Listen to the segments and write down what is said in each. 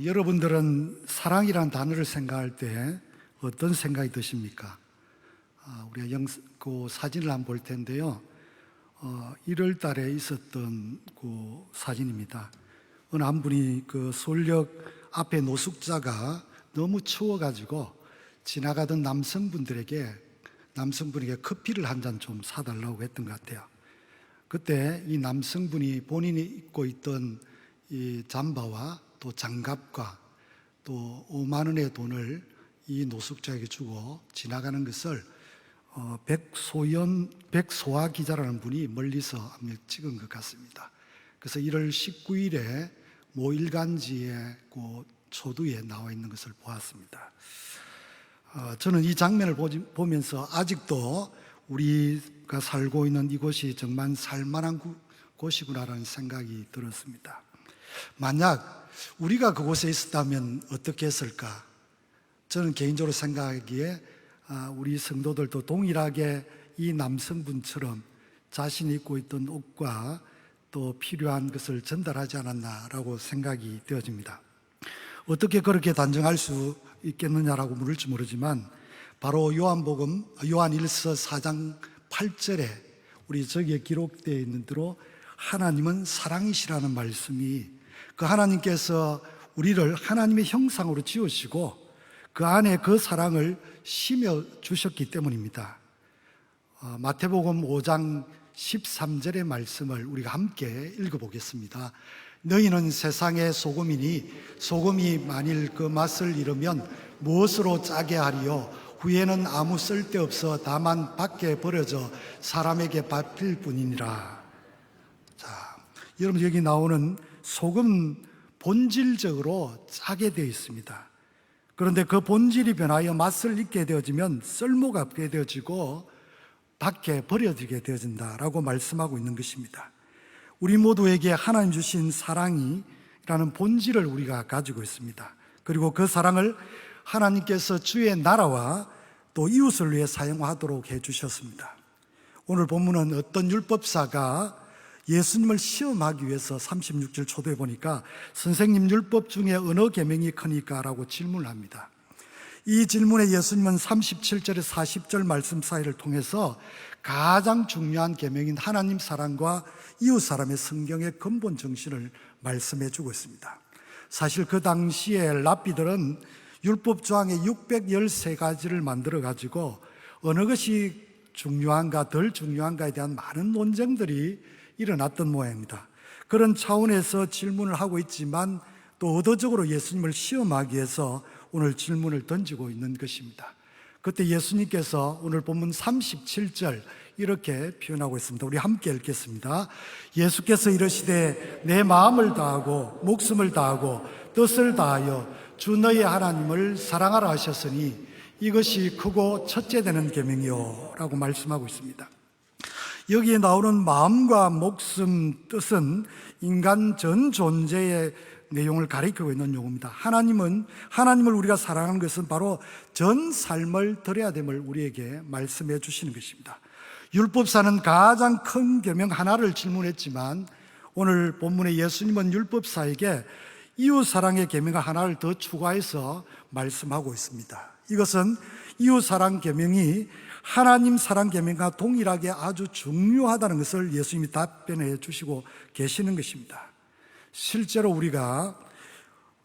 여러분들은 사랑이라는 단어를 생각할 때 어떤 생각이 드십니까? 우리가 그 사진을 한번 볼 텐데요. 1월 달에 있었던 그 사진입니다. 어느 한 분이 그 서울역 앞에 노숙자가 너무 추워가지고 지나가던 남성분에게 커피를 한 잔 좀 사달라고 했던 것 같아요. 그때 이 남성분이 본인이 입고 있던 이 잠바와 또 장갑과 또 5만 원의 돈을 이 노숙자에게 주고 지나가는 것을 백소아 기자라는 분이 멀리서 한번 찍은 것 같습니다. 그래서 1월 19일에 모 일간지의 그 초두에 나와 있는 것을 보았습니다. 저는 이 장면을 보면서 아직도 우리가 살고 있는 이곳이 정말 살만한 곳이구나라는 생각이 들었습니다. 만약 우리가 그곳에 있었다면 어떻게 했을까? 저는 개인적으로 생각하기에 우리 성도들도 동일하게 이 남성분처럼 자신이 입고 있던 옷과 또 필요한 것을 전달하지 않았나라고 생각이 되어집니다. 어떻게 그렇게 단정할 수 있겠느냐라고 물을지 모르지만 바로 요한 1서 4장 8절에 우리 저기에 기록되어 있는 대로 하나님은 사랑이시라는 말씀이 그 하나님께서 우리를 하나님의 형상으로 지으시고 그 안에 그 사랑을 심어 주셨기 때문입니다. 마태복음 5장 13절의 말씀을 우리가 함께 읽어보겠습니다. 너희는 세상의 소금이니 소금이 만일 그 맛을 잃으면 무엇으로 짜게 하리요? 후에는 아무 쓸데없어 다만 밖에 버려져 사람에게 밟힐 뿐이니라. 자, 여러분 여기 나오는 소금 본질적으로 짜게 되어 있습니다. 그런데 그 본질이 변하여 맛을 잃게 되어지면 쓸모가 없게 되어지고 밖에 버려지게 되어진다라고 말씀하고 있는 것입니다. 우리 모두에게 하나님 주신 사랑이라는 본질을 우리가 가지고 있습니다. 그리고 그 사랑을 하나님께서 주의 나라와 또 이웃을 위해 사용하도록 해주셨습니다. 오늘 본문은 어떤 율법사가 예수님을 시험하기 위해서 36절 초도에 보니까 선생님 율법 중에 어느 계명이 크니까? 라고 질문을 합니다. 이 질문에 예수님은 37절에 40절 말씀 사이를 통해서 가장 중요한 계명인 하나님 사랑과 이웃 사람의 성경의 근본 정신을 말씀해 주고 있습니다. 사실 그 당시에 랍비들은 율법 조항의 613가지를 만들어 가지고 어느 것이 중요한가 덜 중요한가에 대한 많은 논쟁들이 일어났던 모양입니다. 그런 차원에서 질문을 하고 있지만 또 의도적으로 예수님을 시험하기 위해서 오늘 질문을 던지고 있는 것입니다. 그때 예수님께서 오늘 본문 37절 이렇게 표현하고 있습니다. 우리 함께 읽겠습니다. 예수께서 이르시되 내 마음을 다하고 목숨을 다하고 뜻을 다하여 주 너희 하나님을 사랑하라 하셨으니 이것이 크고 첫째 되는 계명이요 라고 말씀하고 있습니다. 여기에 나오는 마음과 목숨, 뜻은 인간 전 존재의 내용을 가리키고 있는 용어입니다. 하나님을 우리가 사랑하는 것은 바로 전 삶을 드려야 됨을 우리에게 말씀해 주시는 것입니다. 율법사는 가장 큰 계명 하나를 질문했지만 오늘 본문의 예수님은 율법사에게 이웃 사랑의 계명 하나를 더 추가해서 말씀하고 있습니다. 이것은 이웃 사랑 계명이 하나님 사랑 계명과 동일하게 아주 중요하다는 것을 예수님이 답변해 주시고 계시는 것입니다. 실제로 우리가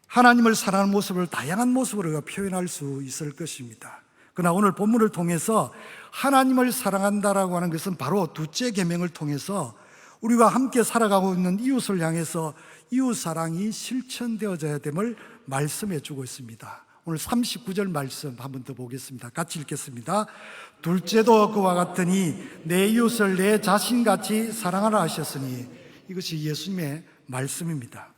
하나님을 사랑하는 모습을 다양한 모습으로 표현할 수 있을 것입니다. 그러나 오늘 본문을 통해서 하나님을 사랑한다라고 하는 것은 바로 둘째 계명을 통해서 우리가 함께 살아가고 있는 이웃을 향해서 이웃 사랑이 실천되어져야 됨을 말씀해 주고 있습니다. 오늘 39절 말씀 한 번 더 보겠습니다. 같이 읽겠습니다. 둘째도 그와 같으니 내 이웃을 내 자신같이 사랑하라 하셨으니 이것이 예수님의 말씀입니다.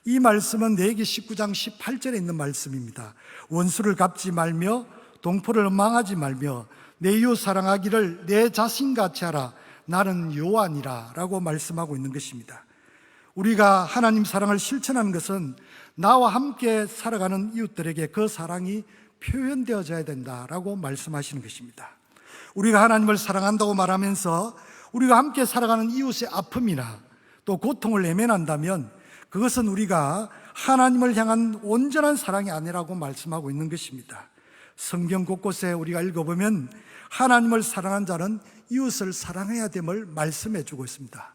이 말씀은 레위기 19장 18절에 있는 말씀입니다. 원수를 갚지 말며 동포를 망하지 말며 내 이웃 사랑하기를 내 자신같이 하라 나는 여호와니라 라고 말씀하고 있는 것입니다. 우리가 하나님 사랑을 실천하는 것은 나와 함께 살아가는 이웃들에게 그 사랑이 표현되어져야 된다라고 말씀하시는 것입니다. 우리가 하나님을 사랑한다고 말하면서 우리가 함께 살아가는 이웃의 아픔이나 또 고통을 외면한다면 그것은 우리가 하나님을 향한 온전한 사랑이 아니라고 말씀하고 있는 것입니다. 성경 곳곳에 우리가 읽어보면 하나님을 사랑한 자는 이웃을 사랑해야 됨을 말씀해 주고 있습니다.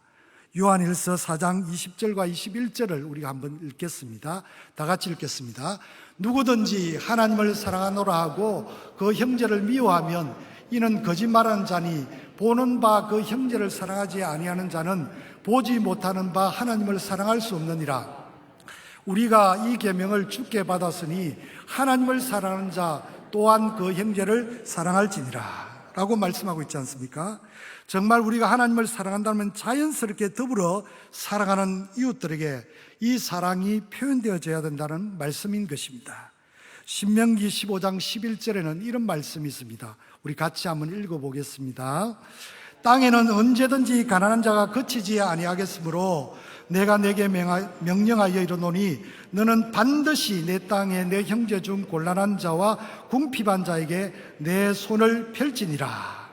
요한일서 4장 20절과 21절을 우리가 한번 읽겠습니다. 다 같이 읽겠습니다. 누구든지 하나님을 사랑하노라 하고 그 형제를 미워하면 이는 거짓말하는 자니 보는 바 그 형제를 사랑하지 아니하는 자는 보지 못하는 바 하나님을 사랑할 수 없느니라. 우리가 이 계명을 주께 받았으니 하나님을 사랑하는 자 또한 그 형제를 사랑할지니라 라고 말씀하고 있지 않습니까? 정말 우리가 하나님을 사랑한다면 자연스럽게 더불어 사랑하는 이웃들에게 이 사랑이 표현되어져야 된다는 말씀인 것입니다. 신명기 15장 11절에는 이런 말씀이 있습니다. 우리 같이 한번 읽어보겠습니다. 땅에는 언제든지 가난한 자가 그치지 아니하겠으므로 내가 내게 명령하여 이르노니 너는 반드시 내 땅에 내 형제 중 곤란한 자와 궁핍한 자에게 내 손을 펼지니라.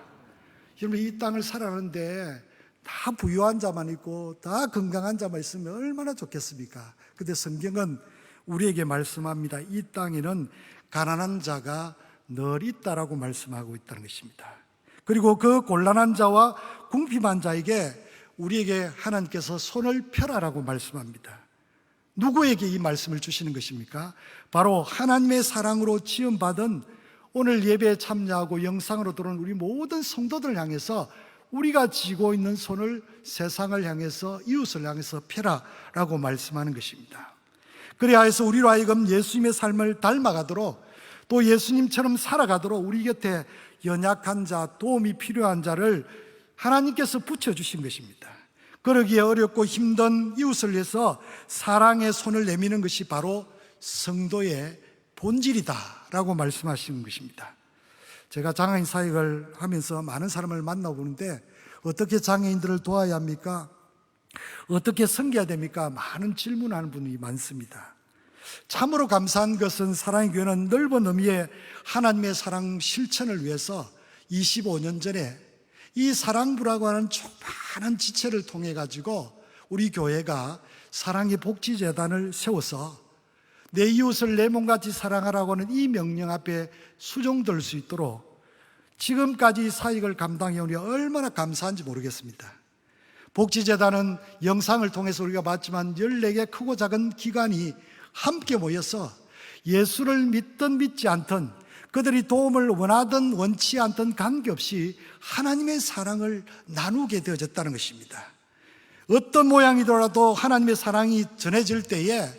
여러분, 이 땅을 살아가는데 다 부유한 자만 있고 다 건강한 자만 있으면 얼마나 좋겠습니까? 근데 성경은 우리에게 말씀합니다. 이 땅에는 가난한 자가 늘 있다라고 말씀하고 있다는 것입니다. 그리고 그 곤란한 자와 궁핍한 자에게 우리에게 하나님께서 손을 펴라라고 말씀합니다. 누구에게 이 말씀을 주시는 것입니까? 바로 하나님의 사랑으로 지음받은 오늘 예배에 참여하고 영상으로 들어온 우리 모든 성도들을 향해서 우리가 쥐고 있는 손을 세상을 향해서, 이웃을 향해서 펴라라고 말씀하는 것입니다. 그래야 해서 우리로 하여금 예수님의 삶을 닮아가도록, 또 예수님처럼 살아가도록 우리 곁에 연약한 자, 도움이 필요한 자를 하나님께서 붙여주신 것입니다. 그러기에 어렵고 힘든 이웃을 위해서 사랑의 손을 내미는 것이 바로 성도의 본질이다 라고 말씀하시는 것입니다. 제가 장애인 사역을 하면서 많은 사람을 만나보는데 어떻게 장애인들을 도와야 합니까? 어떻게 섬겨야 됩니까? 많은 질문하는 분이 많습니다. 참으로 감사한 것은 사랑의 교회는 넓은 의미의 하나님의 사랑 실천을 위해서 25년 전에 이 사랑부라고 하는 많은 지체를 통해 가지고 우리 교회가 사랑의 복지재단을 세워서 내 이웃을 내 몸같이 사랑하라고 하는 이 명령 앞에 수종될 수 있도록 지금까지 사역을 감당해 오니 얼마나 감사한지 모르겠습니다. 복지재단은 영상을 통해서 우리가 봤지만 14개 크고 작은 기관이 함께 모여서 예수를 믿든 믿지 않든, 그들이 도움을 원하든 원치 않든 관계없이 하나님의 사랑을 나누게 되어졌다는 것입니다. 어떤 모양이더라도 하나님의 사랑이 전해질 때에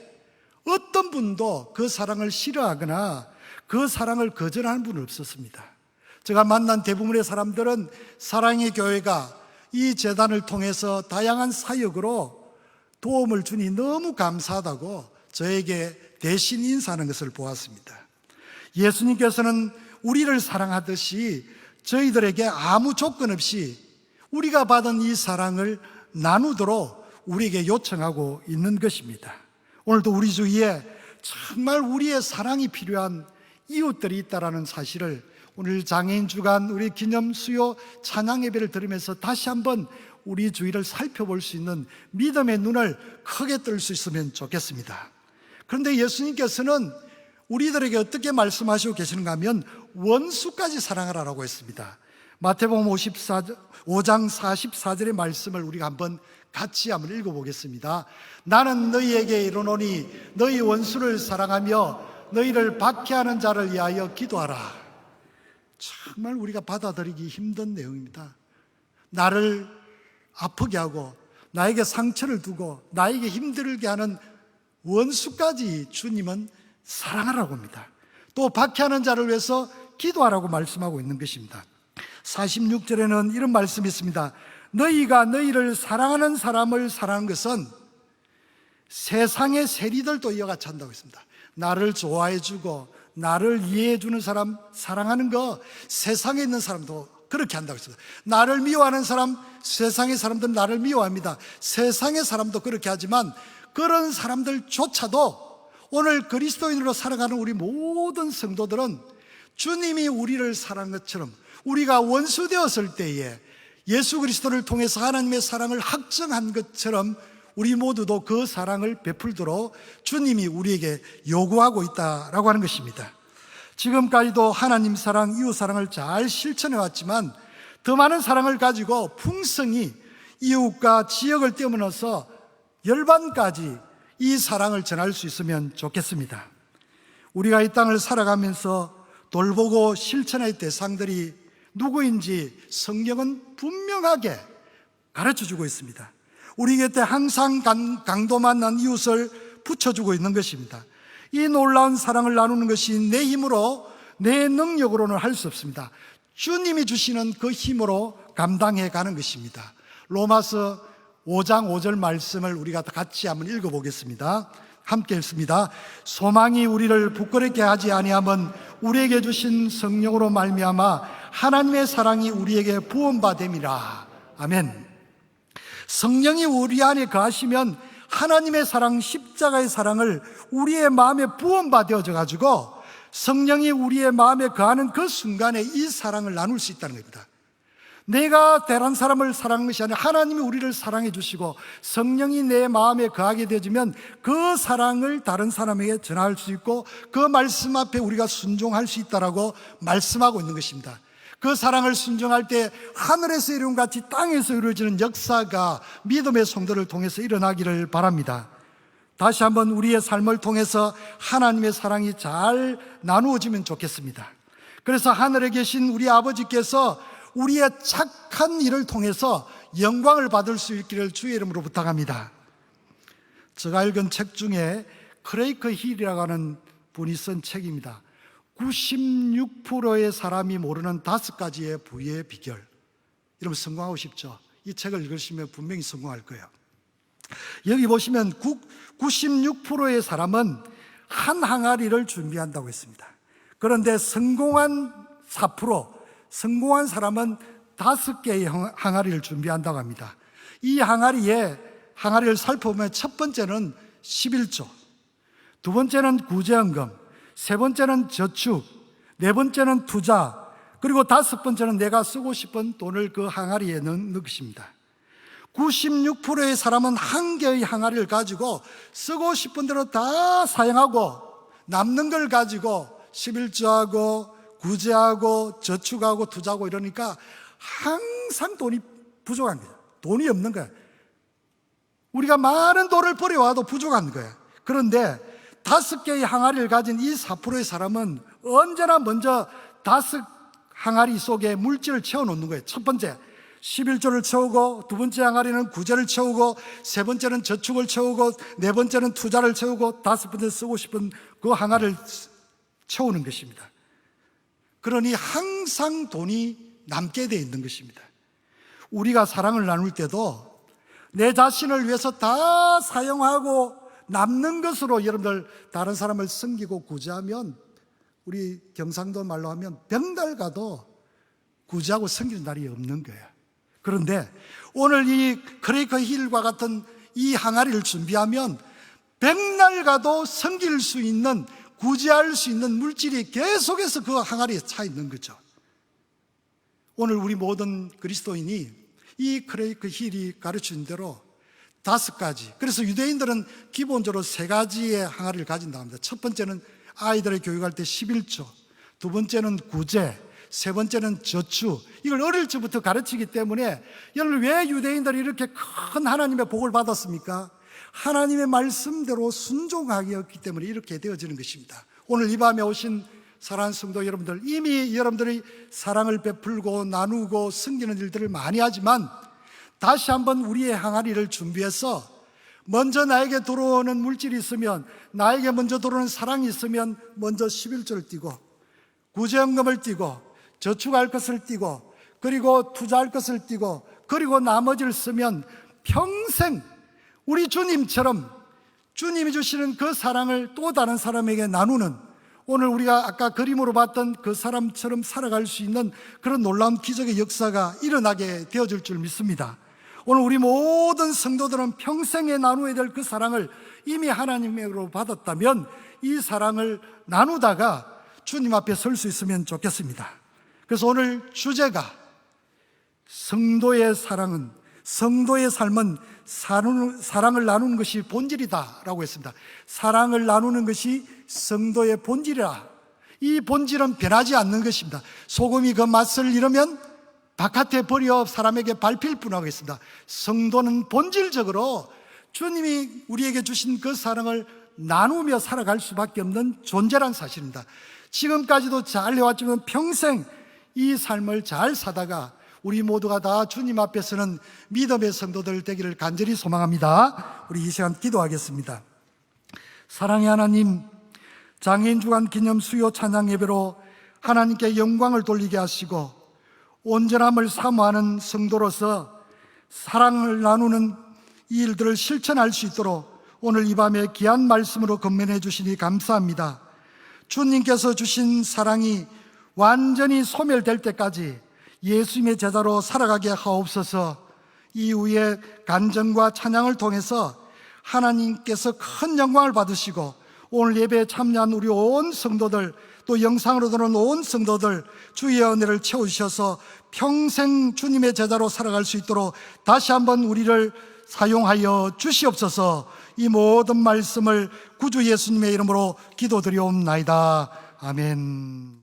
어떤 분도 그 사랑을 싫어하거나 그 사랑을 거절하는 분은 없었습니다. 제가 만난 대부분의 사람들은 사랑의 교회가 이 재단을 통해서 다양한 사역으로 도움을 주니 너무 감사하다고 저에게 대신 인사하는 것을 보았습니다. 예수님께서는 우리를 사랑하듯이 저희들에게 아무 조건 없이 우리가 받은 이 사랑을 나누도록 우리에게 요청하고 있는 것입니다. 오늘도 우리 주위에 정말 우리의 사랑이 필요한 이웃들이 있다는 사실을 오늘 장애인 주간 우리 기념 수요 찬양 예배를 들으면서 다시 한번 우리 주위를 살펴볼 수 있는 믿음의 눈을 크게 뜰 수 있으면 좋겠습니다. 그런데 예수님께서는 우리들에게 어떻게 말씀하시고 계시는가 하면 원수까지 사랑하라고 했습니다. 마태복음 5장 44절의 말씀을 우리가 한번 같이 한번 읽어보겠습니다. 나는 너희에게 이르노니 너희 원수를 사랑하며 너희를 박해하는 자를 위하여 기도하라. 정말 우리가 받아들이기 힘든 내용입니다. 나를 아프게 하고 나에게 상처를 두고 나에게 힘들게 하는 원수까지 주님은 사랑하라고 합니다. 또 박해하는 자를 위해서 기도하라고 말씀하고 있는 것입니다. 46절에는 이런 말씀이 있습니다. 너희가 너희를 사랑하는 사람을 사랑하는 것은 세상의 세리들도 이와 같이 한다고 했습니다. 나를 좋아해주고 나를 이해해주는 사람 사랑하는 거 세상에 있는 사람도 그렇게 한다고 했습니다. 나를 미워하는 사람, 세상의 사람들은 나를 미워합니다. 세상의 사람도 그렇게 하지만 그런 사람들조차도 오늘 그리스도인으로 살아가는 우리 모든 성도들은 주님이 우리를 사랑한 것처럼 우리가 원수 되었을 때에 예수 그리스도를 통해서 하나님의 사랑을 확증한 것처럼 우리 모두도 그 사랑을 베풀도록 주님이 우리에게 요구하고 있다라고 하는 것입니다. 지금까지도 하나님 사랑, 이웃 사랑을 잘 실천해 왔지만 더 많은 사랑을 가지고 풍성히 이웃과 지역을 뛰어넘어서 열반까지 이 사랑을 전할 수 있으면 좋겠습니다. 우리가 이 땅을 살아가면서 돌보고 실천할 대상들이 누구인지 성경은 분명하게 가르쳐주고 있습니다. 우리 곁에 항상 강도 만난 이웃을 붙여주고 있는 것입니다. 이 놀라운 사랑을 나누는 것이 내 힘으로, 내 능력으로는 할 수 없습니다. 주님이 주시는 그 힘으로 감당해 가는 것입니다. 로마서 5장 5절 말씀을 우리가 같이 한번 읽어보겠습니다. 함께 읽습니다. 소망이 우리를 부끄럽게 하지 아니함은 우리에게 주신 성령으로 말미암아 하나님의 사랑이 우리에게 부음받음이라. 아멘. 성령이 우리 안에 거하시면 하나님의 사랑, 십자가의 사랑을 우리의 마음에 부음받아져 가지고 성령이 우리의 마음에 거하는 그 순간에 이 사랑을 나눌 수 있다는 겁니다. 내가 다른 사람을 사랑하는 것이 아니라 하나님이 우리를 사랑해 주시고 성령이 내 마음에 거하게 되어지면 그 사랑을 다른 사람에게 전할 수 있고 그 말씀 앞에 우리가 순종할 수 있다라고 말씀하고 있는 것입니다. 그 사랑을 순종할 때 하늘에서 이룬 같이 땅에서 이루어지는 역사가 믿음의 성도를 통해서 일어나기를 바랍니다. 다시 한번 우리의 삶을 통해서 하나님의 사랑이 잘 나누어지면 좋겠습니다. 그래서 하늘에 계신 우리 아버지께서 우리의 착한 일을 통해서 영광을 받을 수 있기를 주의 이름으로 부탁합니다. 제가 읽은 책 중에 크레이커 힐이라고 하는 분이 쓴 책입니다. 96%의 사람이 모르는 5가지의 부의 비결. 여러분 성공하고 싶죠? 이 책을 읽으시면 분명히 성공할 거예요. 여기 보시면 96%의 사람은 한 항아리를 준비한다고 했습니다. 그런데 성공한 4%, 성공한 사람은 5개의 항아리를 준비한다고 합니다. 이 항아리를 살펴보면 첫 번째는 11조, 두 번째는 구제헌금, 세 번째는 저축, 네 번째는 투자, 그리고 다섯 번째는 내가 쓰고 싶은 돈을 그 항아리에 넣는 것입니다. 96%의 사람은 한 개의 항아리를 가지고 쓰고 싶은 대로 다 사용하고 남는 걸 가지고 11조하고 구제하고 저축하고 투자하고 이러니까 항상 돈이 부족한 거예요. 돈이 없는 거예요. 우리가 많은 돈을 벌여와도 부족한 거예요. 그런데 5개의 항아리를 가진 이 4%의 사람은 언제나 먼저 5 항아리 속에 물질을 채워놓는 거예요. 첫 번째 11조를 채우고, 두 번째 항아리는 구제를 채우고, 세 번째는 저축을 채우고, 네 번째는 투자를 채우고, 다섯 번째 쓰고 싶은 그 항아리를 채우는 것입니다. 그러니 항상 돈이 남게 되어 있는 것입니다. 우리가 사랑을 나눌 때도 내 자신을 위해서 다 사용하고 남는 것으로 여러분들 다른 사람을 섬기고 구제하면, 우리 경상도 말로 하면 벽날 가도 구제하고 섬기는 날이 없는 거예요. 그런데 오늘 이 크레이커 힐과 같은 이 항아리를 준비하면 백날 가도 섬길 수 있는, 구제할 수 있는 물질이 계속해서 그 항아리에 차 있는 거죠. 오늘 우리 모든 그리스도인이 이 크레이커 힐이 가르치는 대로 5가지, 그래서 유대인들은 기본적으로 3가지의 항아리를 가진다고 합니다. 첫 번째는 아이들을 교육할 때 11조, 두 번째는 구제, 세 번째는 저축. 이걸 어릴 적부터 가르치기 때문에, 여러분 왜 유대인들이 이렇게 큰 하나님의 복을 받았습니까? 하나님의 말씀대로 순종하기였기 때문에 이렇게 되어지는 것입니다. 오늘 이 밤에 오신 사랑하는 성도 여러분들, 이미 여러분들이 사랑을 베풀고 나누고 섬기는 일들을 많이 하지만 다시 한번 우리의 항아리를 준비해서 먼저 나에게 들어오는 물질이 있으면, 나에게 먼저 들어오는 사랑이 있으면 먼저 11조를 띄고, 구제헌금을 띄고, 저축할 것을 띄고, 그리고 투자할 것을 띄고, 그리고 나머지를 쓰면 평생 우리 주님처럼 주님이 주시는 그 사랑을 또 다른 사람에게 나누는, 오늘 우리가 아까 그림으로 봤던 그 사람처럼 살아갈 수 있는 그런 놀라운 기적의 역사가 일어나게 되어질 줄 믿습니다. 오늘 우리 모든 성도들은 평생에 나누어야 될 그 사랑을 이미 하나님으로 받았다면 이 사랑을 나누다가 주님 앞에 설 수 있으면 좋겠습니다. 그래서 오늘 주제가 성도의 사랑은 성도의 삶은 사랑을 나누는 것이 본질이다라고 했습니다. 사랑을 나누는 것이 성도의 본질이라. 이 본질은 변하지 않는 것입니다. 소금이 그 맛을 잃으면 바깥에 버려 사람에게 밟힐 뿐하고 있습니다. 성도는 본질적으로 주님이 우리에게 주신 그 사랑을 나누며 살아갈 수밖에 없는 존재란 사실입니다. 지금까지도 잘 해왔지만 평생 이 삶을 잘 사다가 우리 모두가 다 주님 앞에서는 믿음의 성도들 되기를 간절히 소망합니다. 우리 이 시간 기도하겠습니다. 사랑의 하나님, 장애인 주간 기념 수요 찬양 예배로 하나님께 영광을 돌리게 하시고 온전함을 사모하는 성도로서 사랑을 나누는 이 일들을 실천할 수 있도록 오늘 이 밤에 귀한 말씀으로 건면해 주시니 감사합니다. 주님께서 주신 사랑이 완전히 소멸될 때까지 예수님의 제자로 살아가게 하옵소서. 이후에 간증과 찬양을 통해서 하나님께서 큰 영광을 받으시고 오늘 예배에 참여한 우리 온 성도들, 또 영상으로 들은 온 성도들 주의 은혜를 채워주셔서 평생 주님의 제자로 살아갈 수 있도록 다시 한번 우리를 사용하여 주시옵소서. 이 모든 말씀을 구주 예수님의 이름으로 기도드리옵나이다. 아멘.